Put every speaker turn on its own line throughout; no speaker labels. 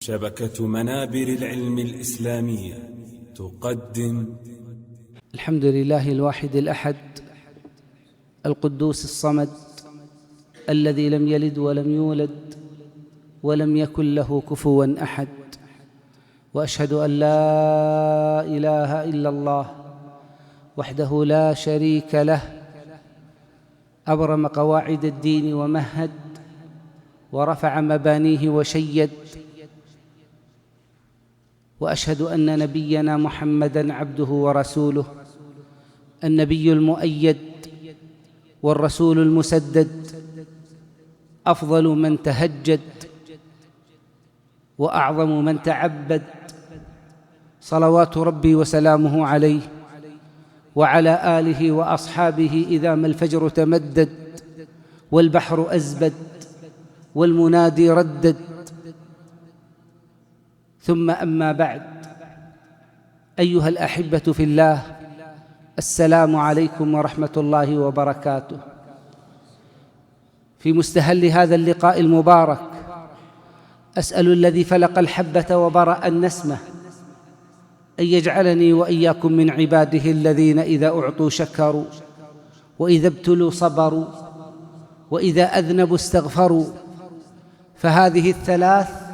شبكة منابر العلم الإسلامية تقدم
الحمد لله الواحد الأحد القدوس الصمد الذي لم يلد ولم يولد ولم يكن له كفوا أحد، وأشهد أن لا إله إلا الله وحده لا شريك له، أبرم قواعد الدين ومهد ورفع مبانيه وشيد، وأشهد أن نبينا محمدًا عبده ورسوله، النبي المؤيد والرسول المسدد، أفضل من تهجد وأعظم من تعبد، صلوات ربي وسلامه عليه وعلى آله وأصحابه إذا ما الفجر تمدد والبحر أزبد والمنادي ردد. ثم أما بعد، أيها الأحبة في الله، السلام عليكم ورحمة الله وبركاته. في مستهل هذا اللقاء المبارك أسأل الذي فلق الحبة وبرأ النسمة أن يجعلني وإياكم من عباده الذين إذا أعطوا شكروا، وإذا ابتلوا صبروا، وإذا أذنبوا استغفروا. فهذه الثلاث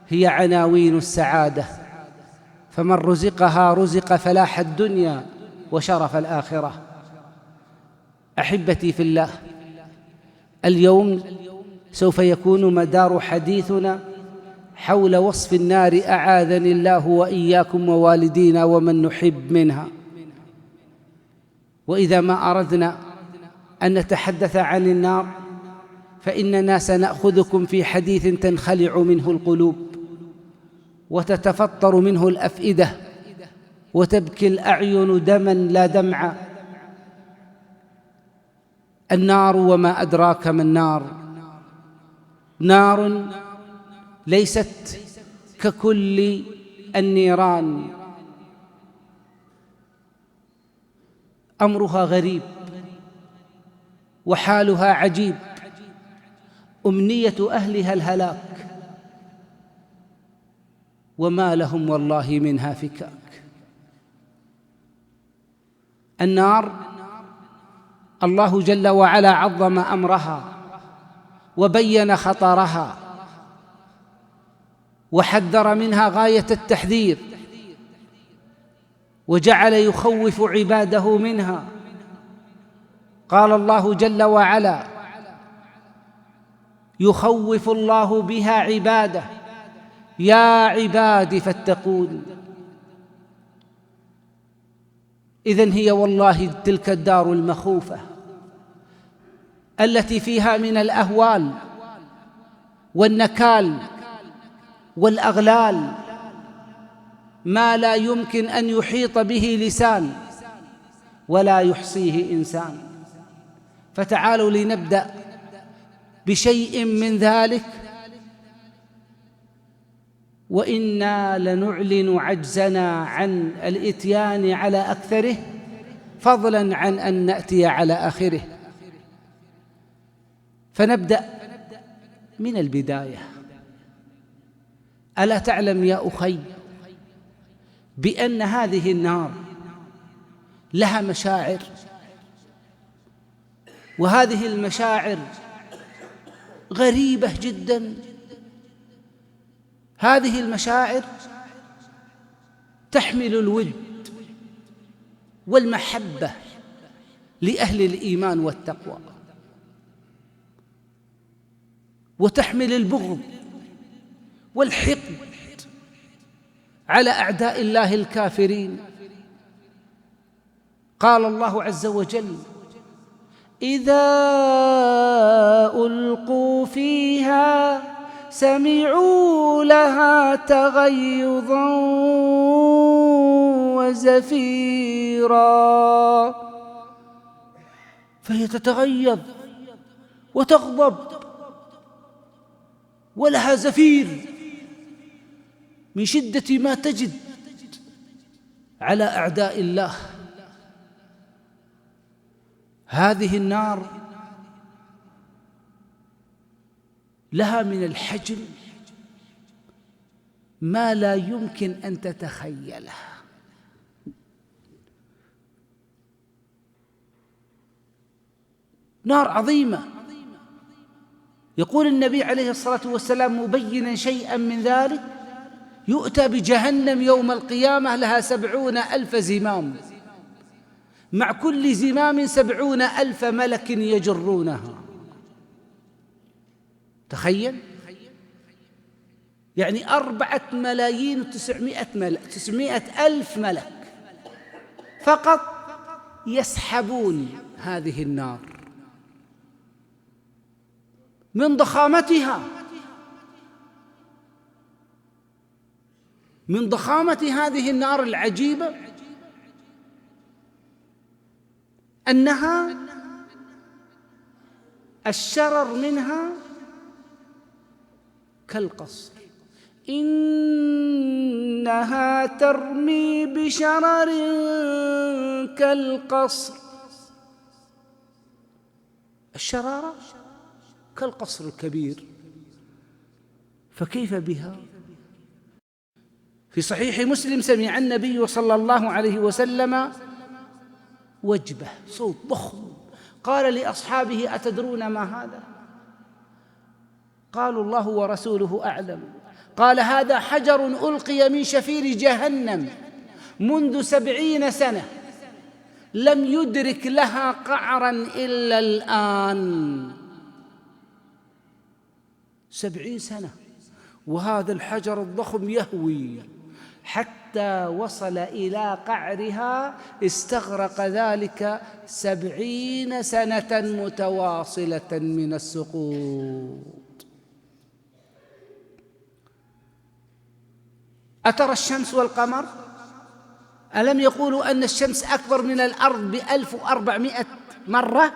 هي عناوين السعادة، فمن رزقها رزق فلاح الدنيا وشرف الآخرة. أحبتي في الله، اليوم سوف يكون مدار حديثنا حول وصف النار، أعاذني الله وإياكم ووالدينا ومن نحب منها. وإذا ما أردنا أن نتحدث عن النار فإننا سنأخذكم في حديث تنخلع منه القلوب وتتفطر منه الأفئدة وتبكي الأعين دما لا دمعا. النار وما أدراك ما النار. نار ليست ككل النيران، أمرها غريب وحالها عجيب، أمنية أهلها الهلاك وما لهم والله منها فكاك. النار الله جل وعلا عظم أمرها وبين خطرها وحذر منها غاية التحذير، وجعل يخوف عباده منها. قال الله جل وعلا: يخوف الله بها عباده يا عباد فاتقون. إذن هي والله تلك الدار المخوفة التي فيها من الأهوال والنكال والأغلال ما لا يمكن أن يحيط به لسان ولا يحصيه إنسان. فتعالوا لنبدأ بشيء من ذلك، وإنا لنعلن عجزنا عن الإتيان على أكثره، فضلاً عن أن نأتي على آخره. فنبدأ من البداية. ألا تعلم يا أخي بأن هذه النار لها مشاعر، وهذه المشاعر غريبة جداً. هذه المشاعر تحمل الود والمحبة لأهل الإيمان والتقوى، وتحمل البغض والحقد على أعداء الله الكافرين. قال الله عز وجل: إذا ألقوا فيها سمعوا لها تغيظا وزفيرا. فهي تتغيظ وتغضب ولها زفير من شدة ما تجد على أعداء الله. هذه النار لها من الحجم ما لا يمكن أن تتخيله. نار عظيمة. يقول النبي عليه الصلاة والسلام مبينا شيئا من ذلك: يؤتى بجهنم يوم القيامة لها 70,000 زمام، مع كل زمام 70,000 ملك يجرونها. تخيل، يعني 4,900,000 ملك فقط يسحبون هذه النار من ضخامتها، من ضخامة هذه النار العجيبة، أنها الشرر منها كالقصر. إنها ترمي بشرر كالقصر. الشرارة كالقصر الكبير، فكيف بها؟ في صحيح مسلم سمع النبي صلى الله عليه وسلم وجبة، صوت ضخم، قال لأصحابه: أتدرون ما هذا؟ قالوا: الله ورسوله أعلم. قال: هذا حجر ألقي من شفير جهنم منذ 70 سنة، لم يدرك لها قعرا إلا الآن. 70 سنة وهذا الحجر الضخم يهوي حتى وصل إلى قعرها، استغرق ذلك 70 سنة متواصلة من السقوط. أترى الشمس والقمر؟ ألم يقولوا أن الشمس أكبر من الأرض ب1400 مرة؟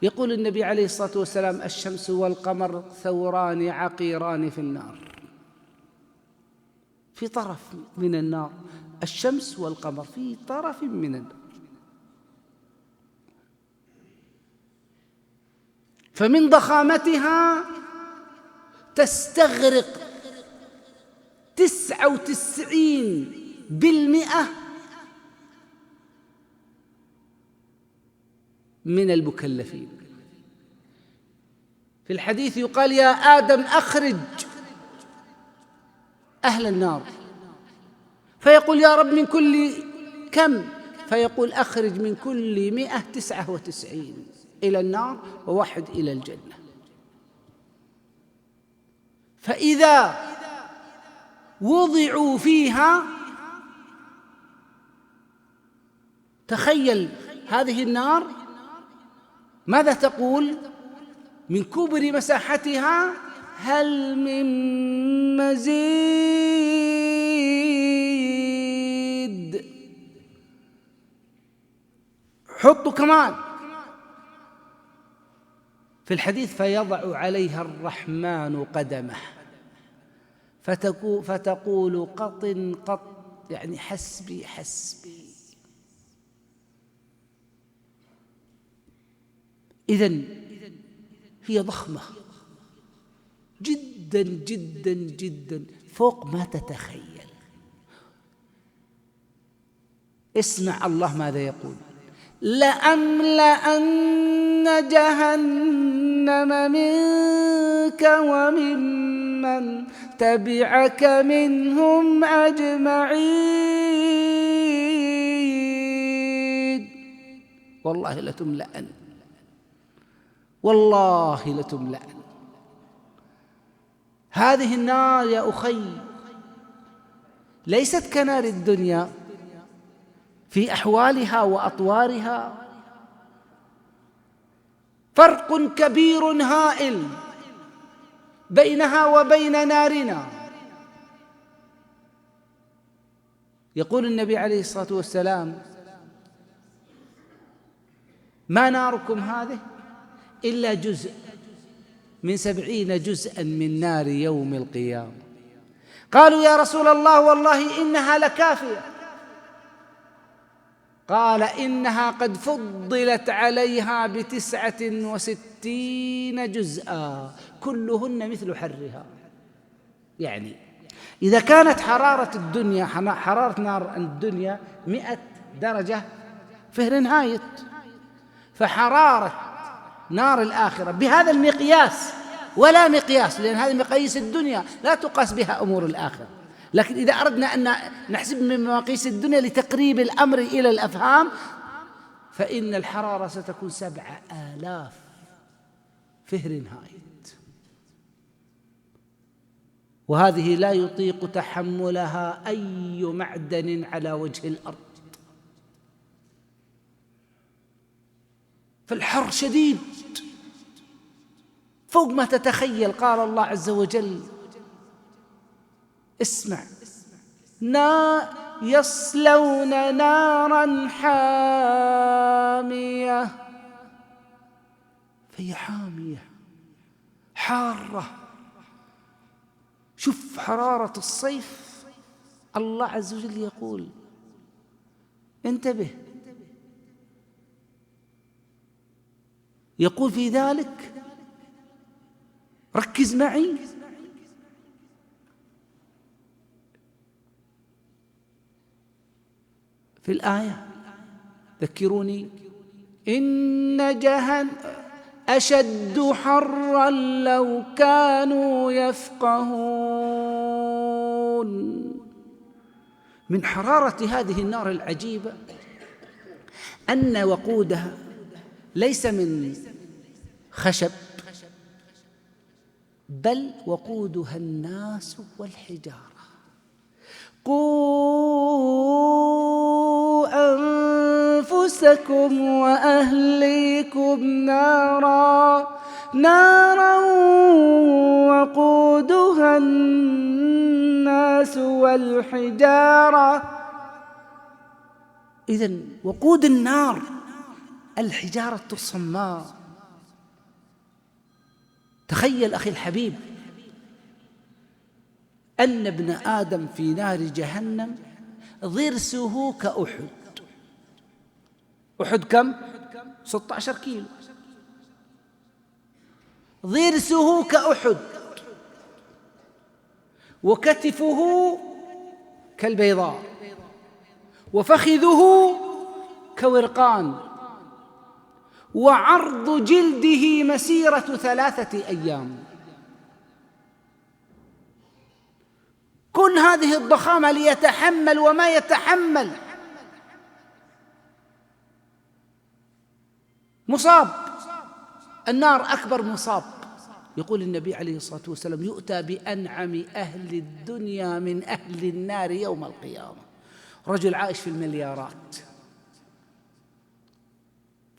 يقول النبي عليه الصلاة والسلام: الشمس والقمر ثوران عقيران في النار، في طرف من النار. الشمس والقمر في طرف من النار. فمن ضخامتها تستغرق 99% من المكلفين. في الحديث يقال: يا آدم أخرج أهل النار، فيقول: يا رب من كل كم؟ فيقول: أخرج من كل 199 إلى النار و1 إلى الجنة. فإذا وضعوا فيها، تخيل هذه النار ماذا تقول من كبر مساحتها: هل من مزيد؟ حطوا كمان. في الحديث: فيضع عليها الرحمن قدمه فتقول: قط قط، يعني حسبي حسبي. إذن هي ضخمة جدا جدا جدا فوق ما تتخيل. اسمع الله ماذا يقول: لأملأن جهنم منك وممن تبعك منهم أجمعين. والله لتملأن، والله لتملأن. هذه النار يا أخي ليست كنار الدنيا في أحوالها وأطوارها، فرق كبير هائل بينها وبين نارنا. يقول النبي عليه الصلاة والسلام: ما ناركم هذه إلا جزء من 70 جزءا من نار يوم القيامة. قالوا: يا رسول الله والله إنها لكافية. قال: إنها قد فضلت عليها ب69 جزءا كلهن مثل حرها. يعني إذا كانت حرارة نار الدنيا 100 درجة فهرنهايت، فحرارة نار الآخرة بهذا المقياس ولا مقياس، لأن هذه مقاييس الدنيا لا تقاس بها أمور الآخرة. لكن إذا أردنا أن نحسب من مقاييس الدنيا لتقريب الأمر إلى الأفهام، فإن الحرارة ستكون 7000 فهرنهايت، وهذه لا يطيق تحملها أي معدن على وجه الأرض، فالحر شديد فوق ما تتخيل. قال الله عز وجل: اسمع، يصلون نارا حامية، فهي حامية حارة. شوف حرارة الصيف، الله عز وجل يقول: انتبه، يقول في ذلك، ركز معي، في الآية ذكروني: إن جهنم أشد حرا لو كانوا يفقهون. من حرارة هذه النار العجيبة أن وقودها ليس من خشب، بل وقودها الناس والحجارة. قوا أنفسكم وأهليكم نارا وقودها الناس والحجارة. إذن وقود النار الحجارة الصماء. تخيل أخي الحبيب أن ابن آدم في نار جهنم ضرسه كأحد. أحد كم؟ 16 كيلو. ضرسه كأحد، وكتفه كالبيضاء، وفخذه كورقان، وعرض جلده مسيرة 3 أيام. كل هذه الضخامة ليتحمل وما يتحمل، مصاب. النار أكبر مصاب. يقول النبي عليه الصلاة والسلام: يؤتى بأنعم أهل الدنيا من أهل النار يوم القيامة. رجل عايش في المليارات،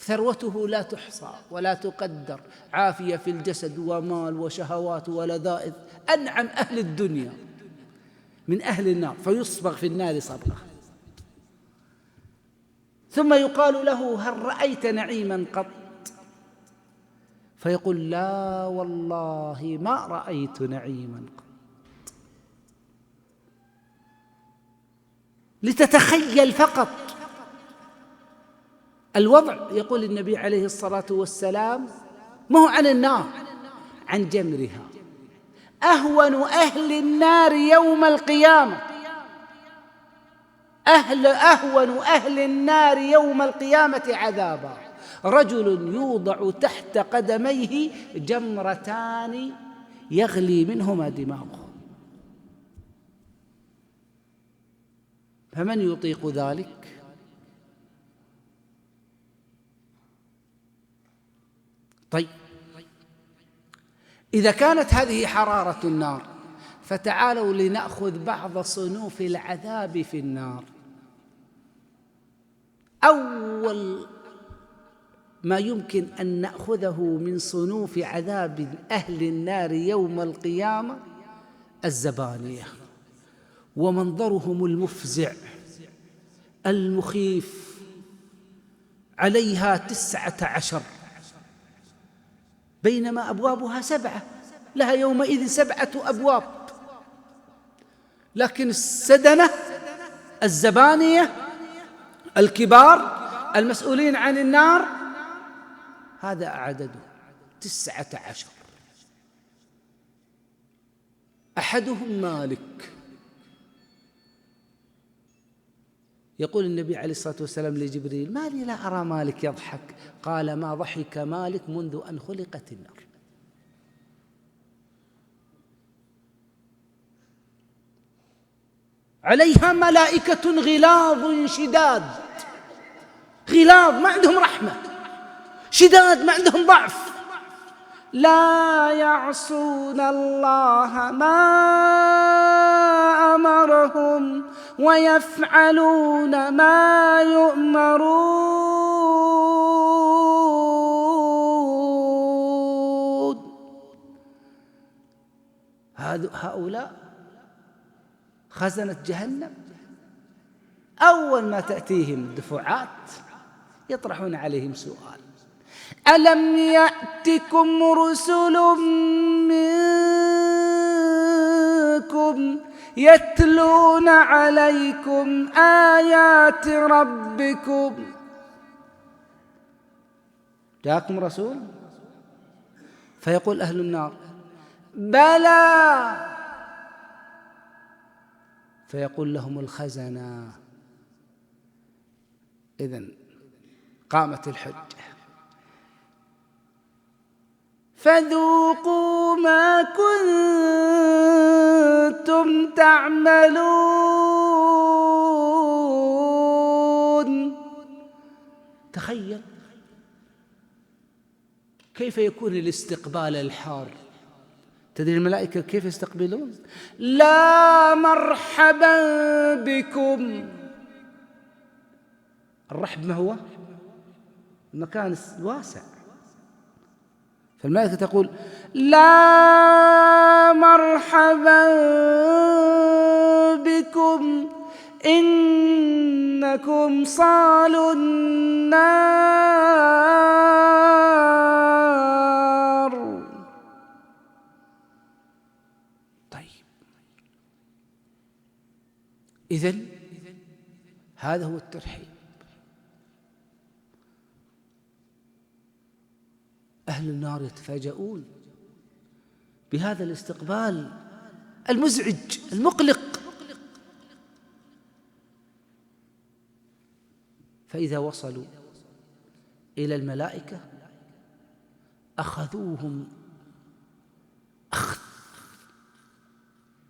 ثروته لا تحصى ولا تقدر، عافية في الجسد ومال وشهوات ولذائذ، أنعم أهل الدنيا من أهل النار، فيصبغ في النار صبغة. ثم يقال له: هل رأيت نعيما قط؟ فيقول: لا والله ما رأيت نعيما قط. لتتخيل فقط الوضع. يقول النبي عليه الصلاة والسلام: ما هو عن النار، عن جمرها. أهون أهل النار يوم القيامة، أهون أهل النار يوم القيامة عذابا رجل يوضع تحت قدميه جمرتان يغلي منهما دماغه. فمن يطيق ذلك؟ طيب، إذا كانت هذه حرارة النار، فتعالوا لنأخذ بعض صنوف العذاب في النار. أول ما يمكن أن نأخذه من صنوف عذاب أهل النار يوم القيامة الزبانية، ومنظرهم المفزع المخيف. عليها 19، بينما أبوابها 7، لها يومئذ 7 أبواب. لكن السدنة الزبانية الكبار المسؤولين عن النار، هذا عدده 19. أحدهم مالك. يقول النبي عليه الصلاة والسلام لجبريل: ما لي لا أرى مالك يضحك؟ قال: ما ضحك مالك منذ أن خلقت النار. عليها ملائكة غلاظ شداد، غلاظ ما عندهم رحمة، شداد ما عندهم ضعف، لا يعصون الله ما أمرهم ويفعلون ما يؤمرون. هؤلاء خزنة جهنم، أول ما تأتيهم الدفعات يطرحون عليهم سؤال: ألم يأتكم رسل منكم يتلون عليكم آيات ربكم؟ جاءكم رسول؟ فيقول أهل النار: بلى. فيقول لهم الخزنة: إذن قامت الحجة، فذوقوا ما كنتم تعملون. تخيل كيف يكون الاستقبال الحار. تدري الملائكة كيف يستقبلون؟ لا مرحبا بكم. الرحب ما هو؟ المكان واسع، فالملائكة تقول: لا مرحبا بكم إنكم صالوا النار. طيب، إذن هذا هو الترحيب. أهل النار يتفاجؤون بهذا الاستقبال المزعج المقلق. فإذا وصلوا إلى الملائكة أخذوهم أخذ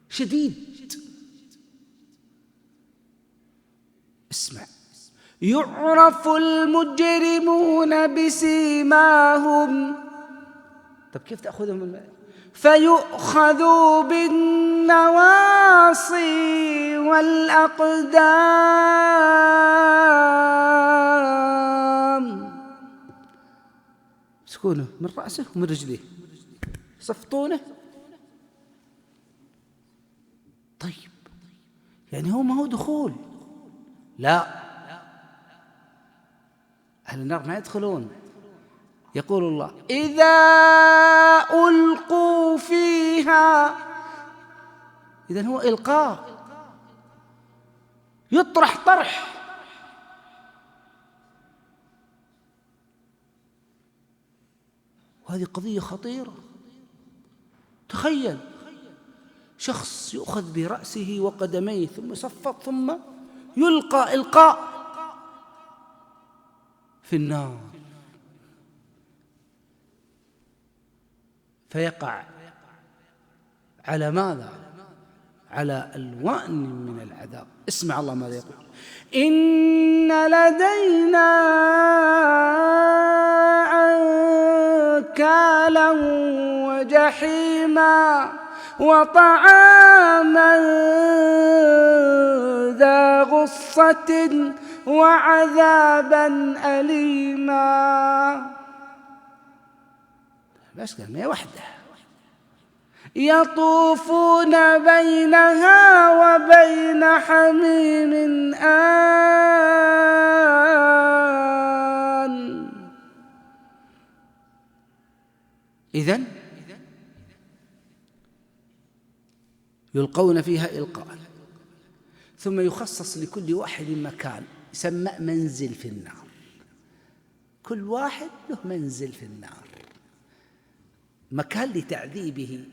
شديد. اسمع: يعرف المجرمون بسيماهم. طب كيف تأخذهم الملائكة؟ فيؤخذوا بالنواصي والأقدام، يمسكونه من رأسه ومن رجليه، يصفطونه. طيب، يعني هو ما هو دخول، لا، أهل النار ما يدخلون. يقول الله: إذا ألقوا فيها. إذن هو إلقاء، يطرح طرح. وهذه قضية خطيرة. تخيل شخص يؤخذ برأسه وقدميه ثم يصفط ثم يلقى إلقاء في النار، فيقع على ماذا؟ على ألوان من العذاب. اسمع الله ماذا يقول: إن لدينا أنكالا وجحيما وطعاما ذا غصة وعذابا أليما. بس كلمة واحدة: يطوفون بينها وبين حميم آن. إذن يلقون فيها إلقاء، ثم يخصص لكل واحد مكان يسمى منزل في النار. كل واحد له منزل في النار، مكان لتعذيبه.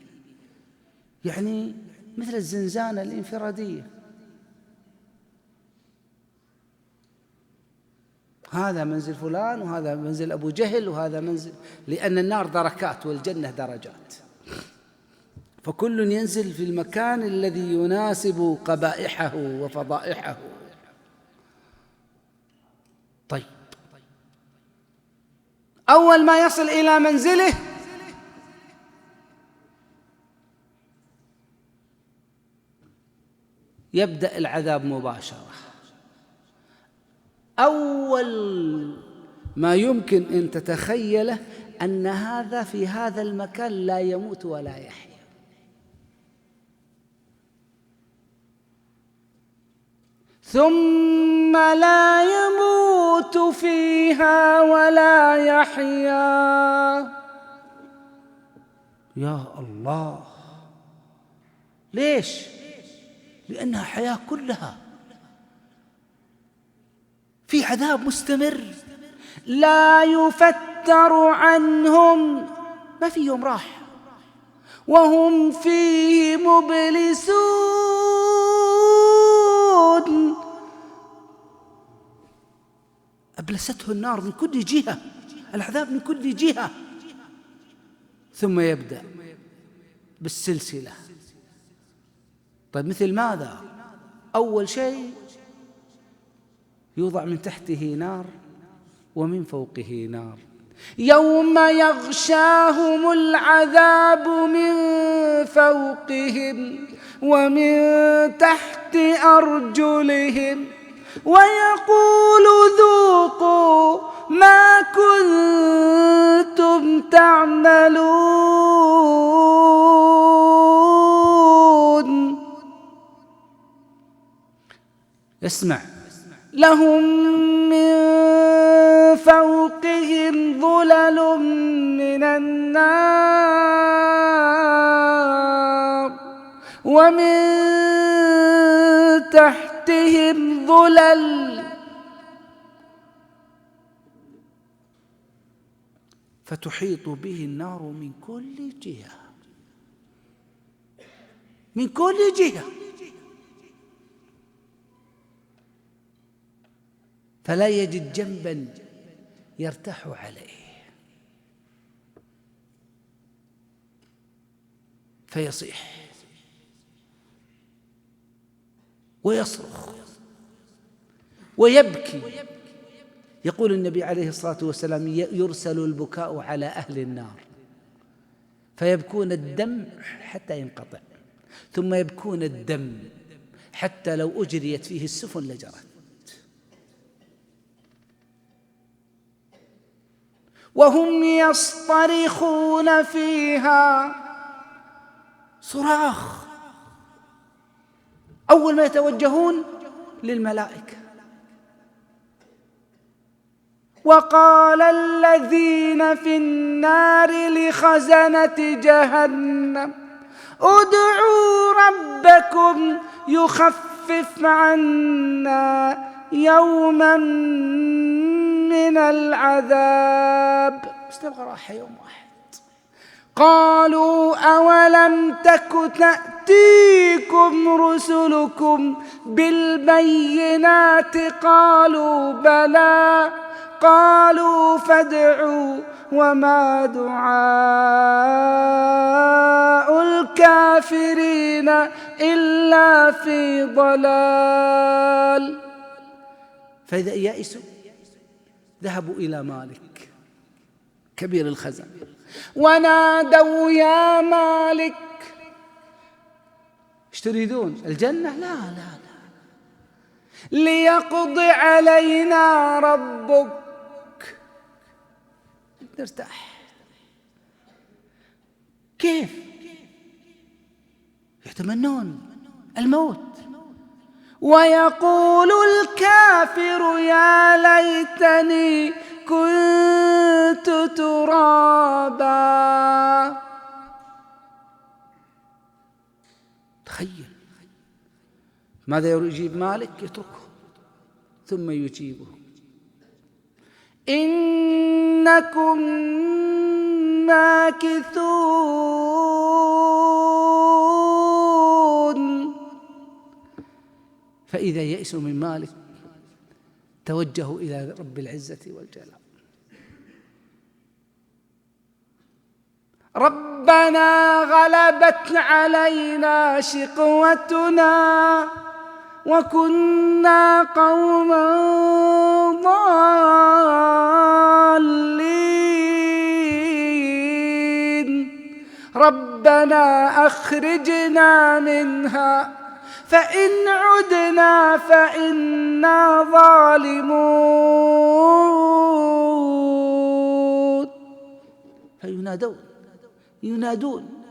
يعني مثل الزنزانة الانفرادية، هذا منزل فلان وهذا منزل أبو جهل وهذا منزل، لأن النار دركات والجنة درجات، فكل ينزل في المكان الذي يناسب قبائحه وفضائحه. طيب، أول ما يصل إلى منزله يبدأ العذاب مباشرة. أول ما يمكن أن تتخيله أن هذا في هذا المكان لا يموت ولا يحيا، ثم لا يموت فيها ولا يحيا. يا الله، ليش؟ لأنها حياة كلها في عذاب مستمر لا يفتر عنهم، ما في يوم راح، وهم فيه مبلسون. أبلسته النار من كل جهة، العذاب من كل جهة، ثم يبدأ بالسلسلة. طيب مثل ماذا؟ أول شيء يوضع من تحته نار ومن فوقه نار، يوم يغشاهم العذاب من فوقهم ومن تحت أرجلهم ويقول ذوقوا ما كنتم تعملون. اسمع، لهم من فوقهم ظلل من النار ومن تحتهم ظلل، فتحيط به النار من كل جهة، من كل جهة، فلا يجد جنبا يرتاح عليه، فيصيح ويصرخ ويبكي. يقول النبي عليه الصلاة والسلام: يرسل البكاء على أهل النار فيبكون الدم حتى ينقطع، ثم يبكون الدم حتى لو أجريت فيه السفن لجرت، وهم يصطرخون فيها صراخ. أول ما يتوجهون للملائكة: وقال الذين في النار لخزنة جهنم ادعوا ربكم يخفف عنا يوما من العذاب. استبغى راحة يوم واحد. قالوا أولم تك تأتيكم رسلكم بالبينات؟ قالوا بلى. قالوا فادعوا وما دعاء الكافرين إلا في ضلال. فإذا يئسوا ذهبوا إلى مالك كبير الخزنة ونادوا: يا مالك. ايش تريدون؟ الجنة؟ لا لا لا. ليقضي علينا ربك. نرتاح. كيف؟ يتمنون الموت. ويقول الكافر: يا ليتني كنت ترابا. تخيل ماذا يجيب مالك؟ يتركه ثم يجيبه: إنكم ماكثون. فإذا يئسوا من مالك توجهوا إلى رب العزة والجلال. ربنا غلبت علينا شقوتنا وكنا قوما ضالين. ربنا أخرجنا منها فإن عدنا فإنا ظالمون.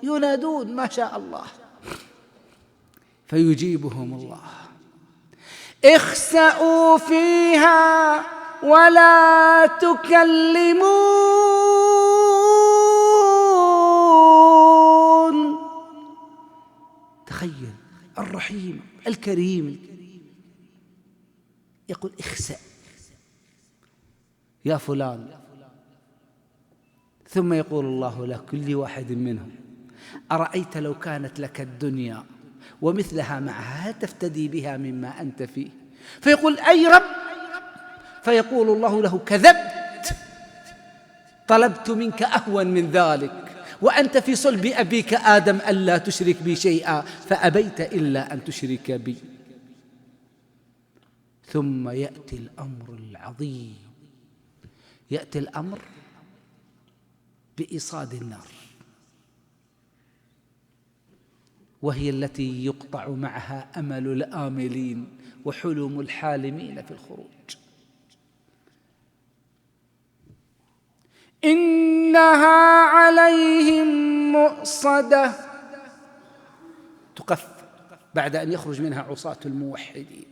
ينادون ما شاء الله، فيجيبهم الله: اخسأوا فيها ولا تكلمون. تخيل الرحيم الكريم يقول: اخسأ يا فلان، ثم يقول الله لكل واحد منهم: أرأيت لو كانت لك الدنيا ومثلها معها هل تفتدي بها مما أنت فيه؟ فيقول: أي رب؟ فيقول الله له: كذبت، طلبت منك أهون من ذلك، وأنت في صلب أبيك آدم ألا تشرك بي شيئا فأبيت إلا أن تشرك بي. ثم يأتي الأمر العظيم، يأتي الأمر بإيصاد النار، وهي التي يقطع معها أمل الآملين وحلم الحالمين في الخروج. إنها عليهم مؤصدة، تقف بعد أن يخرج منها عصاة الموحدين.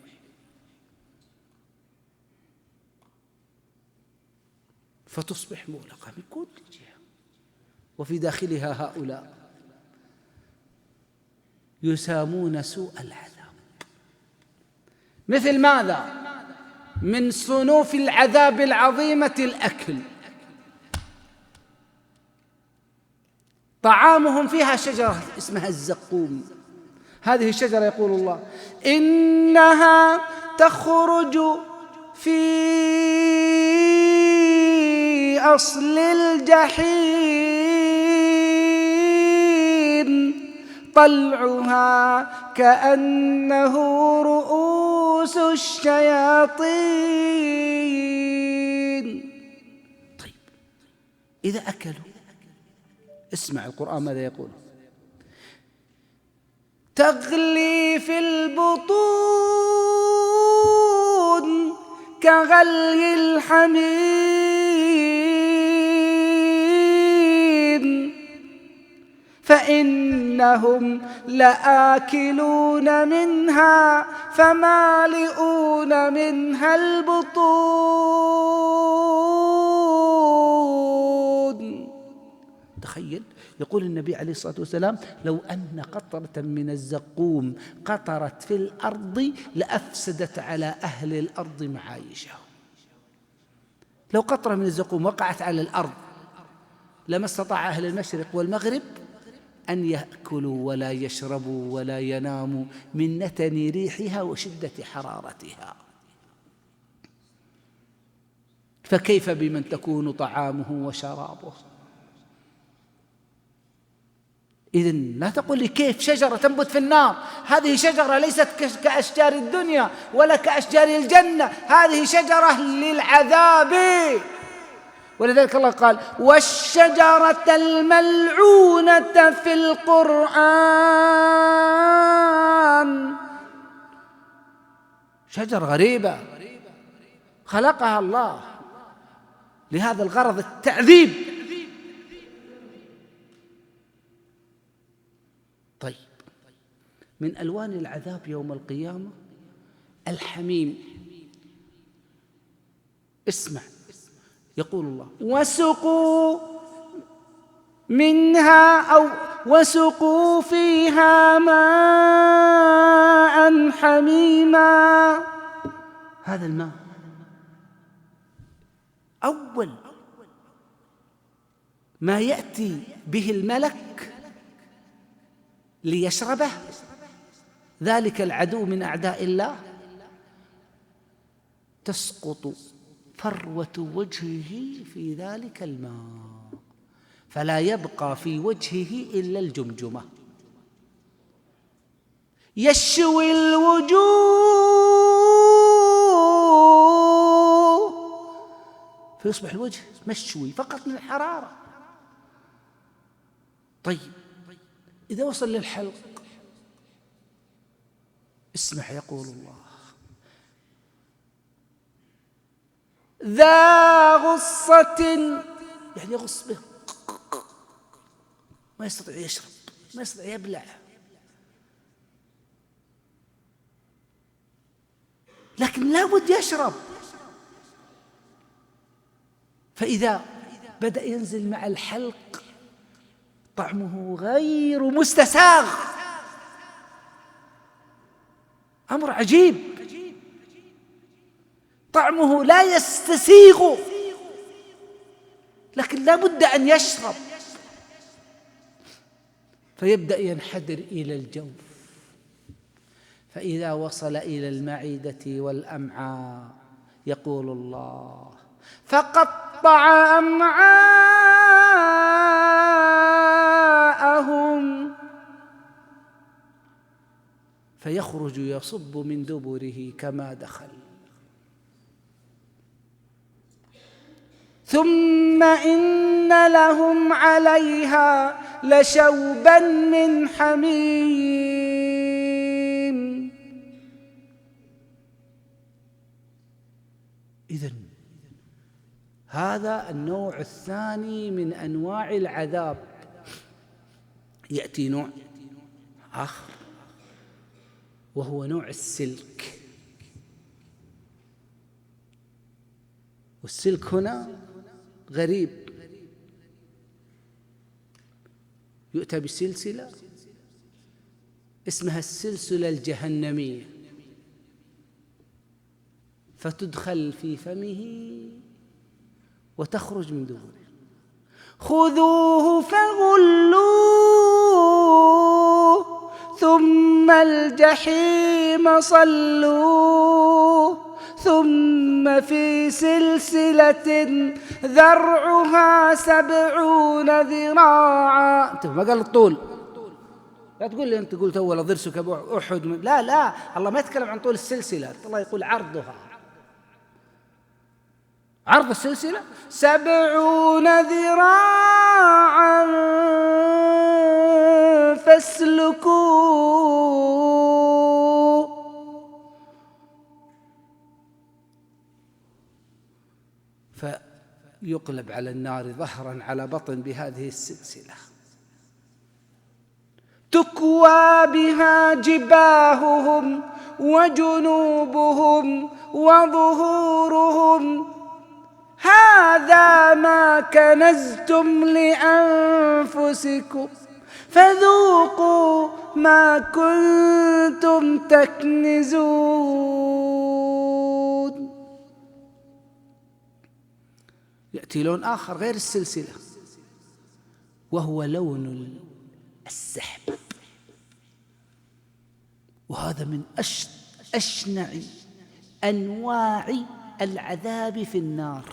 فتصبح مغلقة من كل جهة، وفي داخلها هؤلاء يسامون سوء العذاب. مثل ماذا؟ من صنوف العذاب العظيمة الأكل. طعامهم فيها شجرة اسمها الزقوم. هذه الشجرة يقول الله: إنها تخرج في أصل الجحيم، طلعها كأنه رؤوس الشياطين. طيب، إذا أكلوا، اسمع القرآن ماذا يقول: تغلي في البطون كغلي الحميم، فإنهم لآكلون منها فمالئون منها البطون. تخيل، يقول النبي عليه الصلاة والسلام: لو أن قطرة من الزقوم قطرت في الأرض لأفسدت على أهل الأرض معايشهم. لو قطرة من الزقوم وقعت على الأرض لما استطاع أهل المشرق والمغرب أن يأكلوا ولا يشربوا ولا يناموا من نتن ريحها وشدة حرارتها، فكيف بمن تكون طعامه وشرابه؟ إذن لا تقول لي كيف شجرة تنبت في النار. هذه شجرة ليست كأشجار الدنيا ولا كأشجار الجنة، هذه شجرة للعذاب. ولذلك الله قال: والشجرة الملعونة في القرآن. شجرة غريبة خلقها الله لهذا الغرض، التعذيب. طيب، من ألوان العذاب يوم القيامة الحميم. اسمع، يقول الله: وسقوا منها أو وسقوا فيها ماء حميما. هذا الماء أول ما يأتي به الملك ليشربه ذلك العدو من أعداء الله تسقط فروة وجهه في ذلك الماء، فلا يبقى في وجهه إلا الجمجمة، يشوي الوجوه فيصبح الوجه مشوي فقط من الحرارة. طيب إذا وصل للحلق اسمح يقول الله ذا غصة، يعني يغص به، ما يستطيع يشرب، ما يستطيع يبلع، لكن لا بد يشرب. فإذا بدأ ينزل مع الحلق طعمه غير مستساغ، أمر عجيب، طعمه لا يستسيغ، لكن لا بد أن يشرب، فيبدأ ينحدر إلى الجوف، فإذا وصل إلى المعدة والأمعاء يقول الله فقطع أمعاءهم، فيخرج يصب من دبره كما دخل. ثم إن لهم عليها لشوبا من حميم. إذن هذا النوع الثاني من أنواع العذاب. يأتي نوع آخر وهو نوع السلك، والسلك هنا غريب، يؤتى بسلسلة اسمها السلسلة الجهنمية، فتدخل في فمه وتخرج من دبره. خذوه فغلوه ثم الجحيم صلوه ثم في سلسلة ذرعها 70 ذراعا. انت ما قال الطول، لا تقول لي انت قلت اول ضرسك احد، لا الله ما يتكلم عن طول السلسلة، الله يقول عرضها، عرض السلسلة 70 ذراعا فاسلكوه. فيقلب على النار ظهرا على بطن بهذه السلسلة، تكوى بها جباههم وجنوبهم وظهورهم، هذا ما كنزتم لأنفسكم فذوقوا ما كنتم تكنزون. يأتي لون آخر غير السلسلة وهو لون السحب، وهذا من أشنع أنواع العذاب في النار.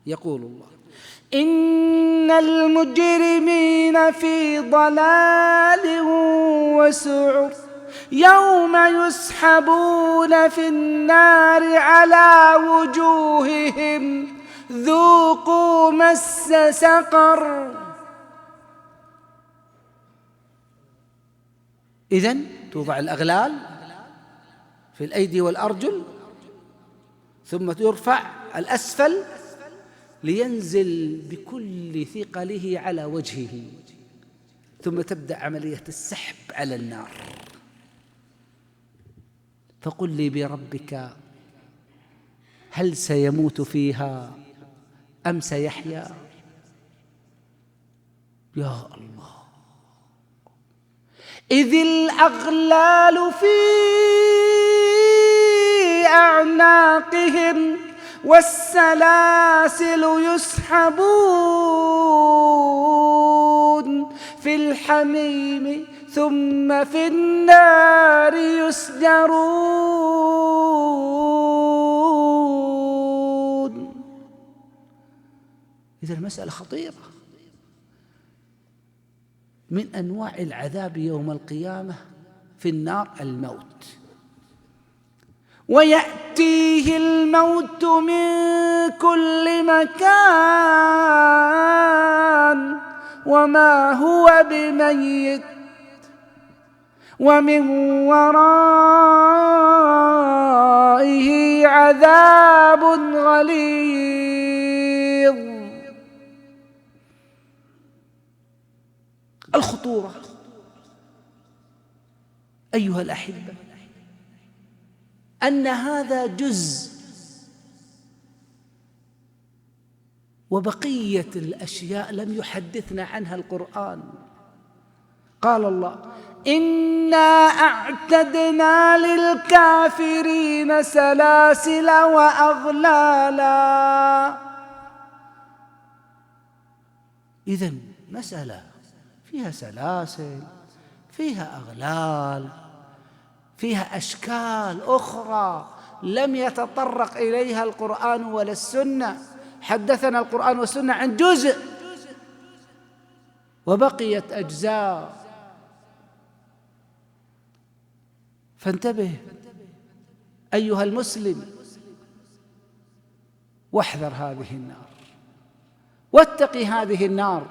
يقول الله إن المجرمين في ضلال وسعر يوم يسحبون في النار على وجوههم ذوقوا مس سقر. إذن توضع الأغلال في الأيدي والأرجل ثم يرفع الأسفل لينزل بكل ثقله على وجهه، ثم تبدأ عملية السحب على النار. فقل لي بربك هل سيموت فيها أم سيحيا؟ يا الله، إذ الأغلال في أعناقهم والسلاسل يسحبون في الحميم ثم في النار يسجرون. إذا المسألة خطيرة. من أنواع العذاب يوم القيامة في النار الموت، ويأتيه الموت من كل مكان وما هو بميت ومن ورائه عذاب غليظ. الخطورة أيها الأحبة أن هذا جزء، وبقية الأشياء لم يحدثنا عنها القرآن. قال الله: إنا أعتدنا للكافرين سلاسل وأغلالا. إذن مسألة فيها سلاسل، فيها أغلال، فيها أشكال أخرى لم يتطرق إليها القرآن ولا السنة. حدثنا القرآن والسنة عن جزء وبقيت أجزاء. فانتبه أيها المسلم واحذر هذه النار، واتقي هذه النار،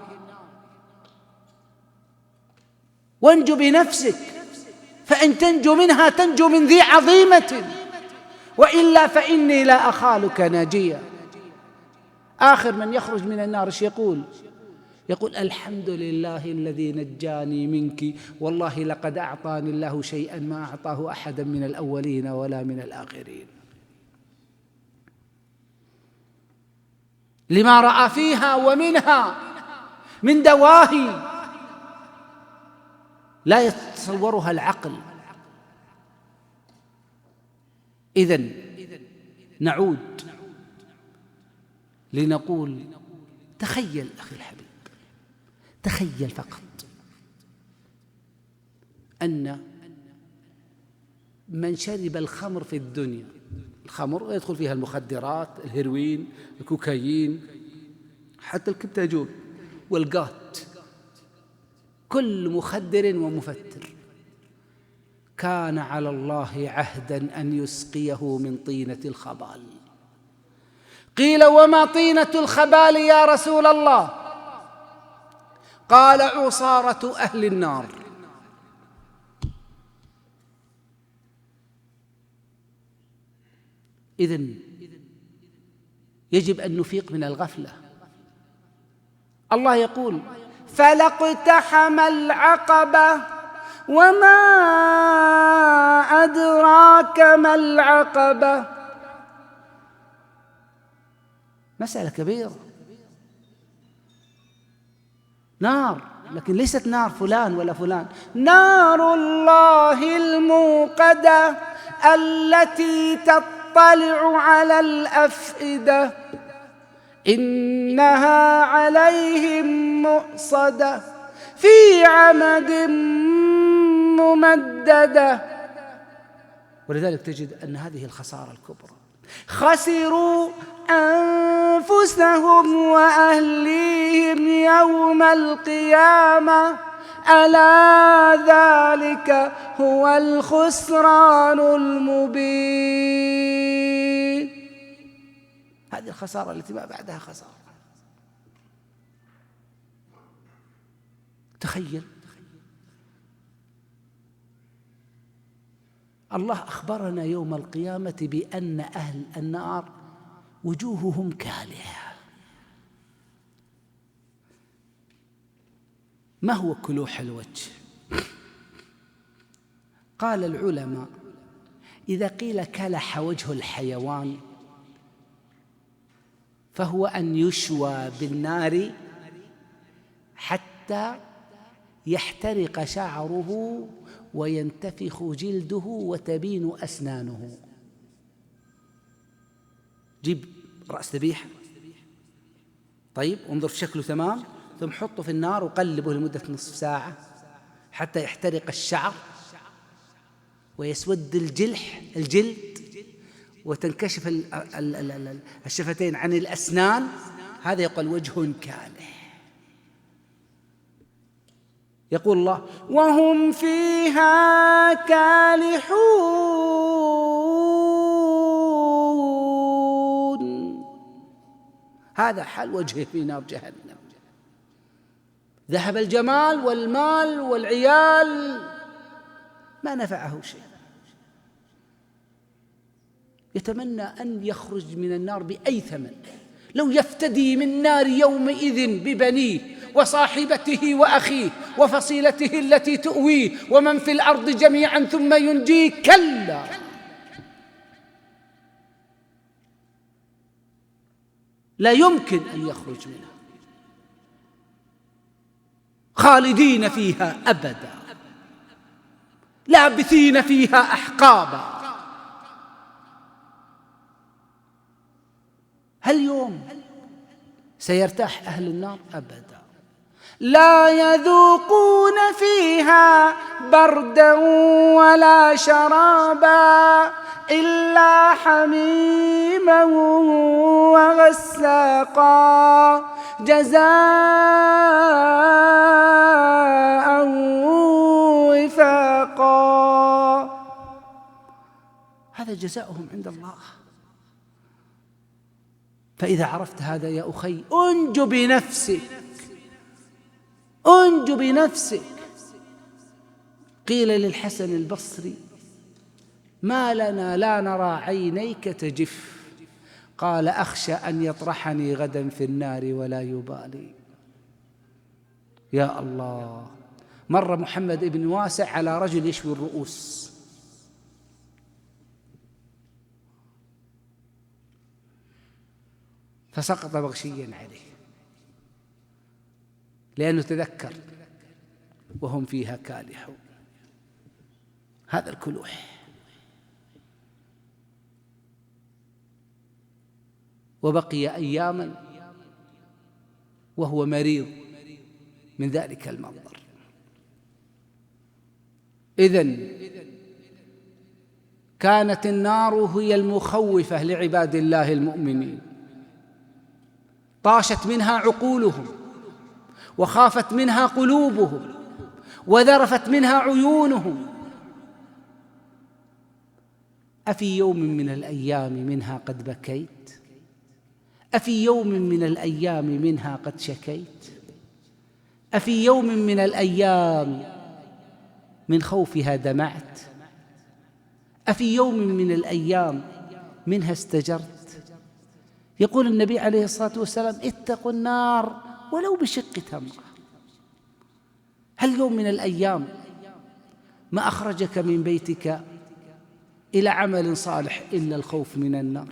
وانجو بنفسك، فإن تنجو منها تنجو من ذي عظيمة، وإلا فإني لا أخالك ناجيا. آخر من يخرج من النار ايش يقول؟ يقول: الحمد لله الذي نجاني منك، والله لقد أعطاني الله شيئا ما أعطاه أحدا من الأولين ولا من الآخرين، لما رأى فيها ومنها من دواهي لا يتصورها العقل. إذن نعود لنقول: تخيل أخي الحبيب، تخيل فقط أن من شرب الخمر في الدنيا، الخمر يدخل فيها المخدرات، الهيروين، الكوكايين، حتى الكبتاجون والقات، كل مخدر ومفتر، كان على الله عهدا أن يسقيه من طينة الخبال. قيل: وما طينة الخبال يا رسول الله؟ قال: عصارة أهل النار. إذن يجب أن نفيق من الغفلة. الله يقول: فلا اقتحم العقبة وما أدراك ما العقبة. مسألة كبيرة، نار، لكن ليست نار فلان ولا فلان، نار الله الموقدة التي تطلع على الأفئدة، إنها عليهم مؤصدة في عمد ممددة. ولذلك تجد أن هذه الخسارة الكبرى. خسروا أنفسهم وأهليهم يوم القيامة، ألا ذلك هو الخسران المبين. هذه الخسارة التي ما بعدها خسارة. تخيل الله أخبرنا يوم القيامة بأن أهل النار وجوههم كالحة. ما هو كلوح الوجه؟ قال العلماء: إذا قيل كلح وجه الحيوان فهو أن يشوى بالنار حتى يحترق شعره وينتفخ جلده وتبين أسنانه. جيب رأس ذبيحة. طيب انظر في شكله تمام، ثم حطه في النار وقلبه لمدة نصف ساعة حتى يحترق الشعر ويسود الجلد وتنكشف الشفتين عن الأسنان. هذا يقول وجه كالح. يقول الله وهم فيها كالحون. هذا حال وجهه في نار جهنم. ذهب الجمال والمال والعيال، ما نفعه شيء. يتمنى أن يخرج من النار بأي ثمن، لو يفتدي من نار يومئذ ببنيه وصاحبته وأخيه وفصيلته التي تؤويه ومن في الأرض جميعا ثم ينجيه. كلا، لا يمكن أن يخرج منها، خالدين فيها أبدا، لابثين فيها أحقابا. هل يوم سيرتاح أهل النار؟ أبدا. لا يذوقون فيها بردا ولا شرابا إلا حميما وغساقا جزاء وفاقا. هذا جزاؤهم عند الله. فإذا عرفت هذا يا أخي أنج بنفسك، أنج بنفسك. قيل للحسن البصري ما لنا لا نرى عينيك تجف؟ قال أخشى أن يطرحني غدا في النار ولا يبالي. يا الله. مر محمد بن واسع على رجل يشوي الرؤوس، فسقط مغشيا عليه لأنه تذكر وهم فيها كالحون. هذا الكلوح. وبقي أياما وهو مريض من ذلك المنظر. إذن كانت النار هي المخوفة لعباد الله المؤمنين، طاشت منها عقولهم وخافت منها قلوبهم وذرفت منها عيونهم. أفي يوم من الأيام منها قد بكيت؟ أفي يوم من الأيام منها قد شكيت؟ أفي يوم من الأيام من خوفها دمعت؟ أفي يوم من الأيام منها استجرت؟ يقول النبي عليه الصلاة والسلام اتقوا النار ولو بشق تمرة. هل يوم من الأيام ما أخرجك من بيتك إلى عمل صالح إلا الخوف من النار؟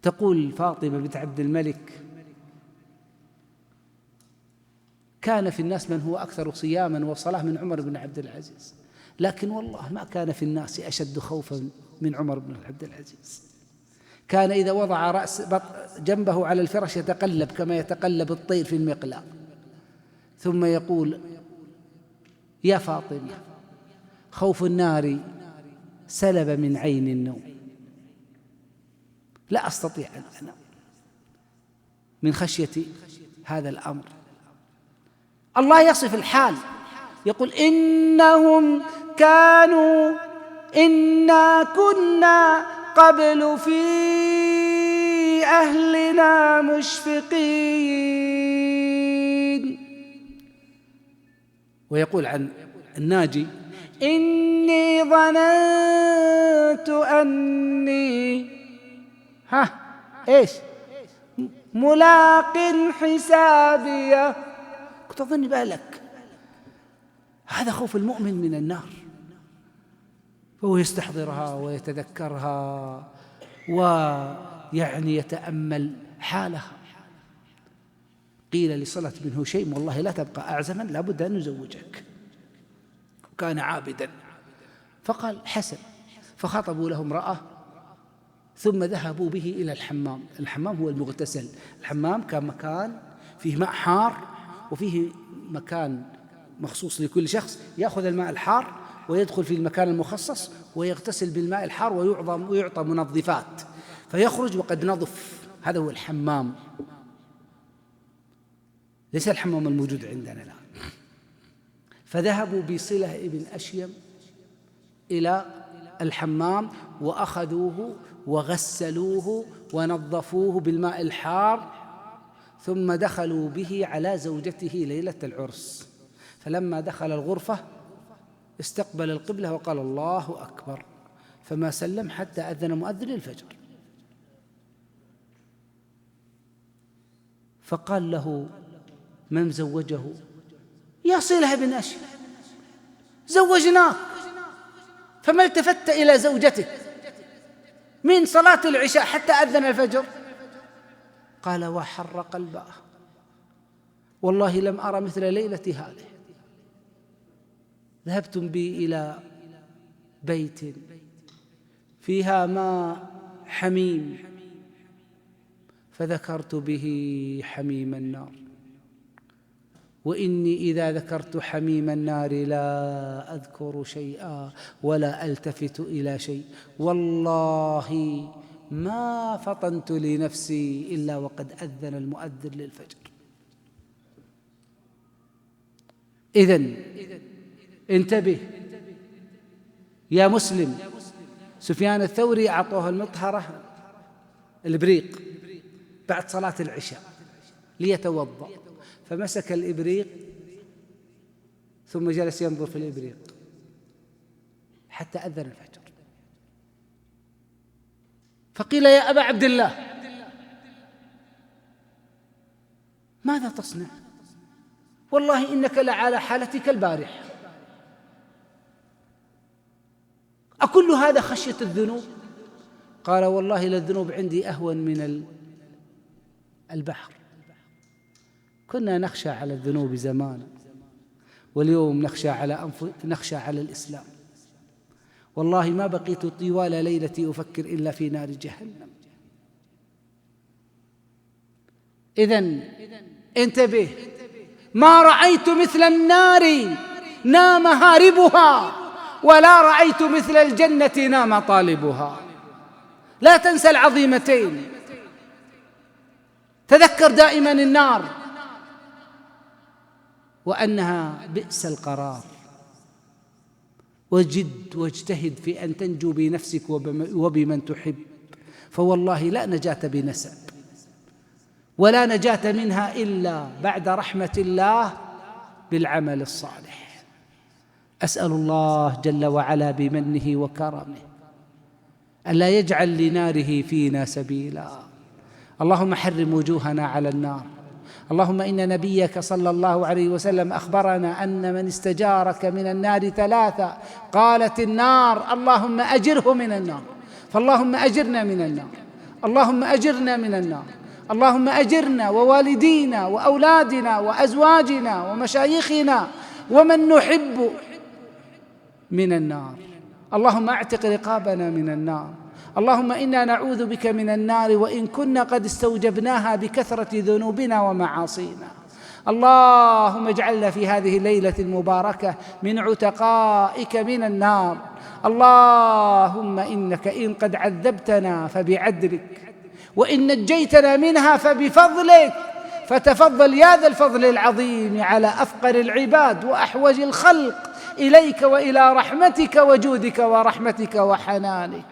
تقول فاطمة بنت عبد الملك كان في الناس من هو أكثر صياما وصلاة من عمر بن عبد العزيز، لكن والله ما كان في الناس أشد خوفا من عمر بن عبد العزيز. كان إذا وضع رأس جنبه على الفرش يتقلب كما يتقلب الطير في المقلاة، ثم يقول يا فاطمة خوف النار سلب من عين النوم، لا أستطيع أن أنام من خشية هذا الأمر. الله يصف الحال يقول إنهم كانوا إنا كنا قبل في أهلنا مشفقين. ويقول عن الناجي إني ظننت أني ملاق حسابيه، كنت أظن بالك. هذا خوف المؤمن من النار، فهو يستحضرها ويتذكرها ويعني يتأمل حالها. قيل لصلة بن هشيم والله لا تبقى أعزما لابد أن نزوجك، وكان عابدا. فقال حسن، فخطبوا له امرأة ثم ذهبوا به إلى الحمام. الحمام هو المغتسل. الحمام كان مكان فيه ماء حار وفيه مكان مخصوص لكل شخص يأخذ الماء الحار ويدخل في المكان المخصص ويغتسل بالماء الحار ويعطى منظفات فيخرج وقد نظف. هذا هو الحمام، ليس الحمام الموجود عندنا الآن. فذهبوا بصلة ابن أشيم إلى الحمام وأخذوه وغسلوه ونظفوه بالماء الحار، ثم دخلوا به على زوجته ليلة العرس. فلما دخل الغرفة استقبل القبلة وقال الله أكبر، فما سلم حتى أذن مؤذن الفجر. فقال له من زوجه؟ يا صلة بن أشيم زوجناك، فما التفت إلى زوجتك من صلاة العشاء حتى أذن الفجر؟ قال وحر قلبه والله لم أرى مثل ليلة هذه. ذهبتم بي إلى بيت فيها ماء حميم فذكرت به حميم النار، وإني إذا ذكرت حميم النار لا أذكر شيئا ولا ألتفت إلى شيء، والله ما فطنت لنفسي إلا وقد أذن المؤذن للفجر. إذن انتبه يا مسلم. سفيان الثوري أعطوه المطهرة الإبريق بعد صلاة العشاء ليتوضأ، فمسك الإبريق ثم جلس ينظر في الإبريق حتى أذن الفجر. فقيل يا أبا عبد الله ماذا تصنع؟ والله إنك لعلى حالتك البارحة. أكل هذا خشية الذنوب؟ قال والله للذنوب عندي أهون من البحر. كنا نخشى على الذنوب زمانا، واليوم نخشى على الإسلام. والله ما بقيت طوال ليلتي أفكر إلا في نار جهنم. إذن انتبه، ما رأيت مثل النار نام هاربها، ولا رأيت مثل الجنة نام طالبها. لا تنسى العظيمتين، تذكر دائما النار وأنها بئس القرار، وجد واجتهد في أن تنجو بنفسك وبمن تحب، فوالله لا نجاة بنسب ولا نجاة منها إلا بعد رحمة الله بالعمل الصالح. أسأل الله جل وعلا بمنه وكرمه ألا يجعل لناره فينا سبيلا. اللهم حرم وجوهنا على النار. اللهم إن نبيك صلى الله عليه وسلم أخبرنا أن من استجارك من النار ثلاثة قالت النار اللهم أجره من النار، فاللهم أجرنا من النار، اللهم أجرنا من النار، اللهم أجرنا ووالدينا وأولادنا وأزواجنا ومشايخنا ومن نحب من النار. اللهم اعتق رقابنا من النار. اللهم إنا نعوذ بك من النار وإن كنا قد استوجبناها بكثرة ذنوبنا ومعاصينا. اللهم اجعلنا في هذه الليلة المباركة من عتقائك من النار. اللهم إنك إن قد عذبتنا فبعدلك، وإن نجيتنا منها فبفضلك، فتفضل يا ذا الفضل العظيم على أفقر العباد وأحوج الخلق إليك وإلى رحمتك وجودك ورحمتك وحنانك.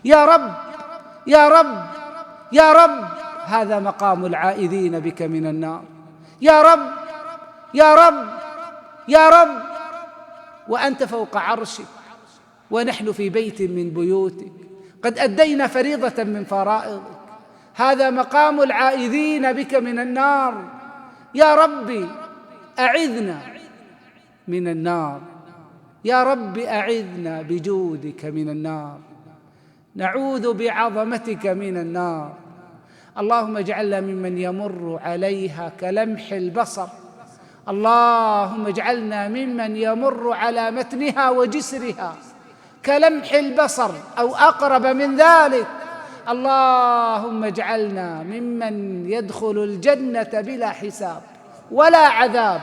يا رب يا رب يا رب، هذا مقام العائذين بك من النار. يا رب يا رب يا رب، وأنت فوق عرشك ونحن في بيت من بيوتك قد أدينا فريضة من فرائضك. هذا مقام العائذين بك من النار. يا ربي أعذنا من النار، يا رب أعذنا بجودك من النار، نعوذ بعظمتك من النار. اللهم اجعلنا ممن يمر عليها كلمح البصر. اللهم اجعلنا ممن يمر على متنها وجسرها كلمح البصر أو أقرب من ذلك. اللهم اجعلنا ممن يدخل الجنة بلا حساب ولا عذاب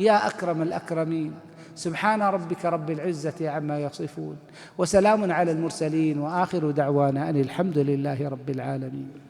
يا أكرم الأكرمين. سبحان ربك رب العزة عما يصفون، وسلام على المرسلين، وآخر دعوانا أن الحمد لله رب العالمين.